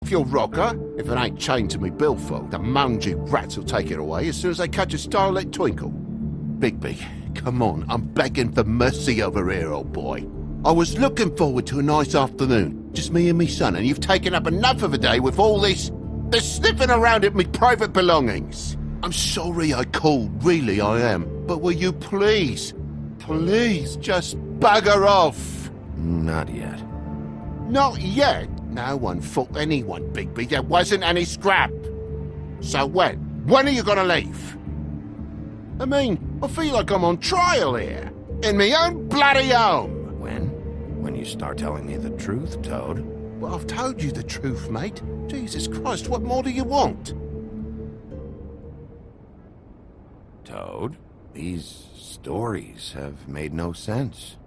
off your rocker. If it ain't chained to me billfold, the mangy rats will take it away as soon as they catch a starlit twinkle. Bigby, come on, I'm begging for mercy over here, old boy. I was looking forward to a nice afternoon, just me and me son, and you've taken up enough of a day with all this sniffing around at me private belongings. I'm sorry I called, really I am, but will you please just bugger off? Not yet. Not yet? No one fought anyone, Bigby. There wasn't any scrap. So when? When are you gonna leave? I mean, I feel like I'm on trial here. In me own bloody home. When? When you start telling me the truth, Toad. Well, I've told you the truth, mate. Jesus Christ, what more do you want? Toad, these stories have made no sense.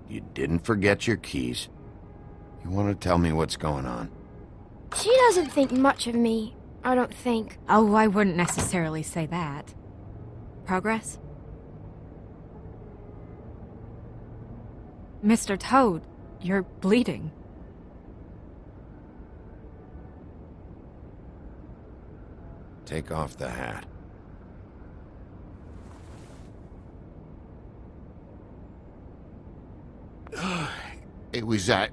You didn't forget your keys. You want to tell me what's going on? She doesn't think much of me, I don't think. Oh, I wouldn't necessarily say that. Progress? Mr. Toad, you're bleeding. Take off the hat. It was that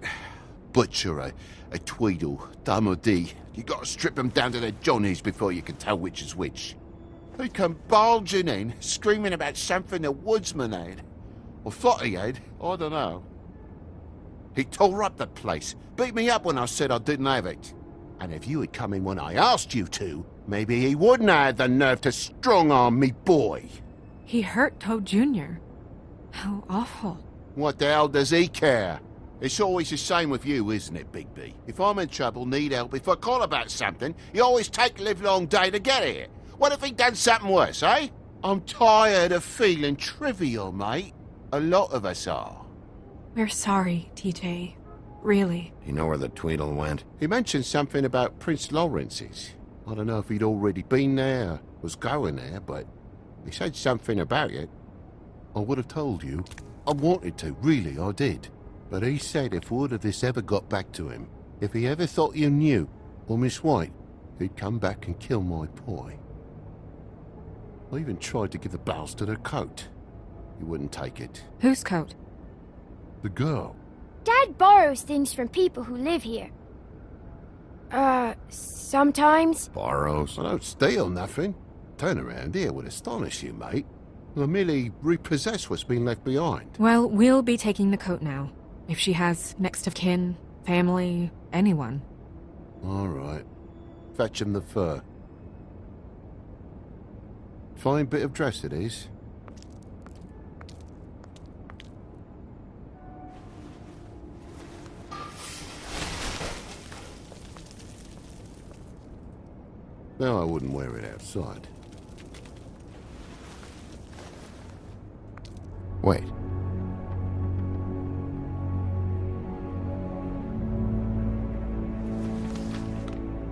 butcher, a Tweedle, Dum Dee. You gotta strip them down to their johnnies before you can tell which is which. He come barging in, screaming about something the woodsman had. Or thought he had, I don't know. He tore up the place, beat me up when I said I didn't have it. And if you had come in when I asked you to, maybe he wouldn't have had the nerve to strong-arm me boy. He hurt Toad Jr. How awful. What the hell does he care? It's always the same with you, isn't it, Bigby? If I'm in trouble, need help, if I call about something, you always take a livelong day to get here. What if he'd done something worse, eh? I'm tired of feeling trivial, mate. A lot of us are. We're sorry, TJ. Really. You know where the Tweedle went? He mentioned something about Prince Lawrence's. I don't know if he'd already been there, or was going there, but he said something about it. I would have told you. I wanted to, really, I did. But he said if word of this ever got back to him, if he ever thought you knew, or Miss White, he'd come back and kill my boy. I even tried to give the bastard a coat. He wouldn't take it. Whose coat? The girl. Dad borrows things from people who live here. Sometimes. Borrows? I don't steal nothing. Turn around here would astonish you, mate. I merely repossess what's been left behind. Well, we'll be taking the coat now. If she has next of kin, family, anyone. All right. Fetch him the fur. Fine bit of dress it is. No, I wouldn't wear it outside. Wait.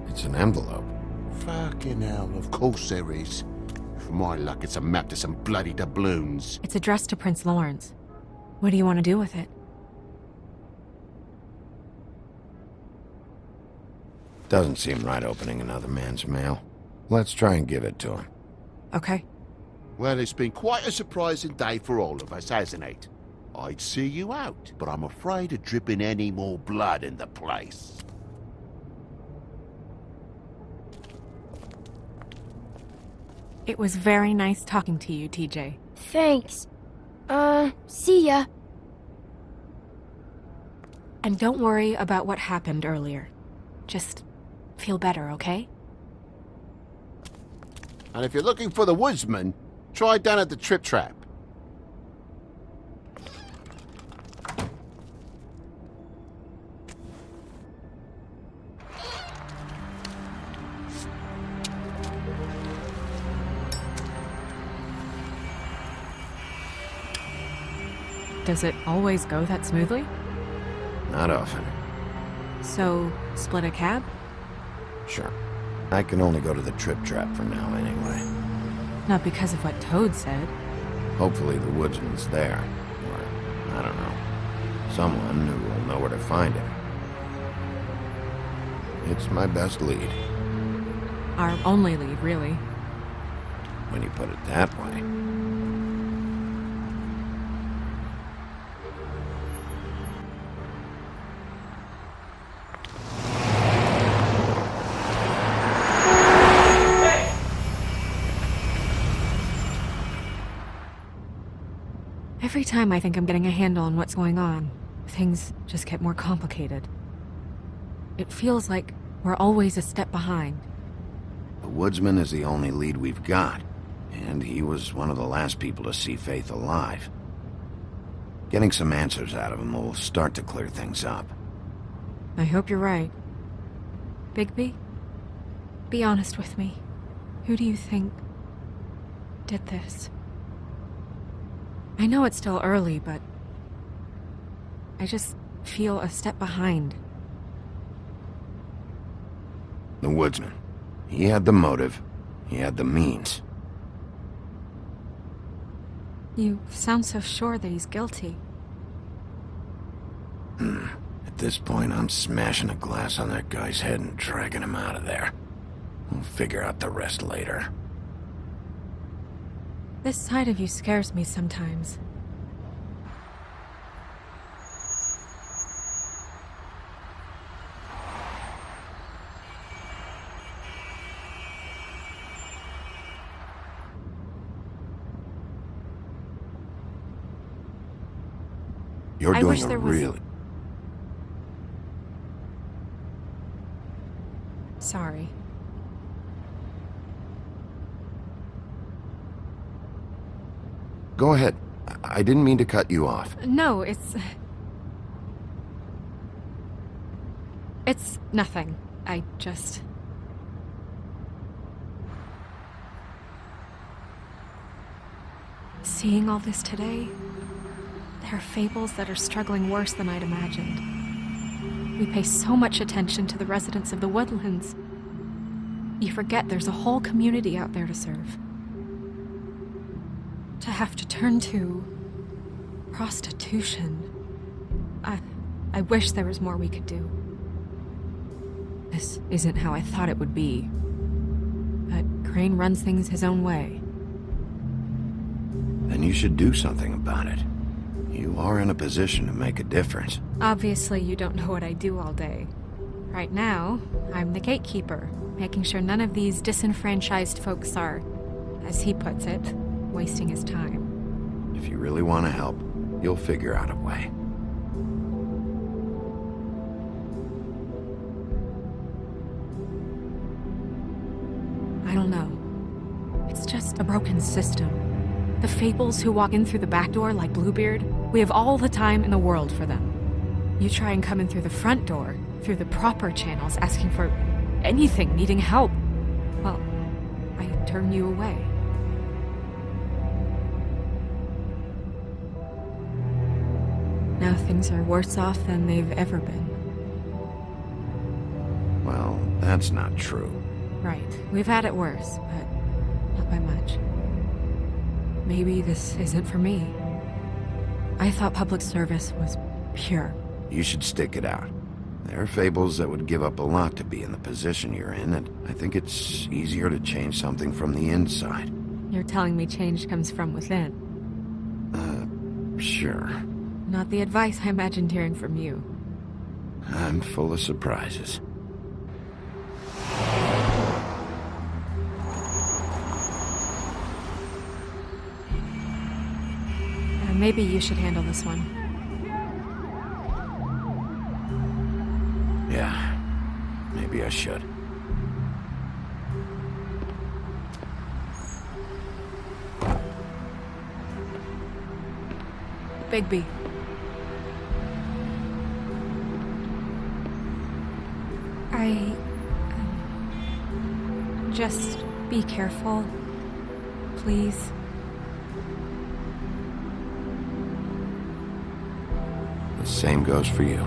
It's an envelope. Fucking hell, of course there is. For my luck, it's a map to some bloody doubloons. It's addressed to Prince Lawrence. What do you want to do with it? Doesn't seem right opening another man's mail. Let's try and give it to him. Okay. Well, it's been quite a surprising day for all of us, hasn't it? I'd see you out, but I'm afraid of dripping any more blood in the place. It was very nice talking to you, TJ. Thanks. See ya. And don't worry about what happened earlier. Just feel better, okay? And if you're looking for the woodsman, try down at the Trip Trap. Does it always go that smoothly? Not often. So, split a cab? Sure. I can only go to the Trip Trap for now anyway. Not because of what Toad said. Hopefully the woodsman's there. Or, I don't know. Someone who will know where to find him. It's my best lead. Our only lead, really. When you put it that way. Every time I think I'm getting a handle on what's going on, things just get more complicated. It feels like we're always a step behind. The woodsman is the only lead we've got, and he was one of the last people to see Faith alive. Getting some answers out of him will start to clear things up. I hope you're right. Bigby, be honest with me. Who do you think did this? I know it's still early, but I just feel a step behind. The woodsman. He had the motive. He had the means. You sound so sure that he's guilty. At this point, I'm smashing a glass on that guy's head and dragging him out of there. We'll figure out the rest later. This side of you scares me sometimes. You're I doing wish a there was- really... Sorry. Go ahead. I didn't mean to cut you off. No, it's nothing. I just... Seeing all this today, there are fables that are struggling worse than I'd imagined. We pay so much attention to the residents of the woodlands. You forget there's a whole community out there to serve. To have to turn to prostitution. I wish there was more we could do. This isn't how I thought it would be. But Crane runs things his own way. Then you should do something about it. You are in a position to make a difference. Obviously, you don't know what I do all day. Right now, I'm the gatekeeper, making sure none of these disenfranchised folks are, as he puts it, wasting his time. If you really want to help, you'll figure out a way. I don't know. It's just a broken system. The fables who walk in through the back door like Bluebeard, we have all the time in the world for them. You try and come in through the front door, through the proper channels, asking for anything, needing help. Well, I turn you away. Now things are worse off than they've ever been. Well, that's not true. Right. We've had it worse, but not by much. Maybe this isn't for me. I thought public service was pure. You should stick it out. There are fables that would give up a lot to be in the position you're in, and I think it's easier to change something from the inside. You're telling me change comes from within. Sure. Not the advice I imagined hearing from you. I'm full of surprises. Maybe you should handle this one. Yeah, maybe I should. Bigby. Just be careful, please. The same goes for you.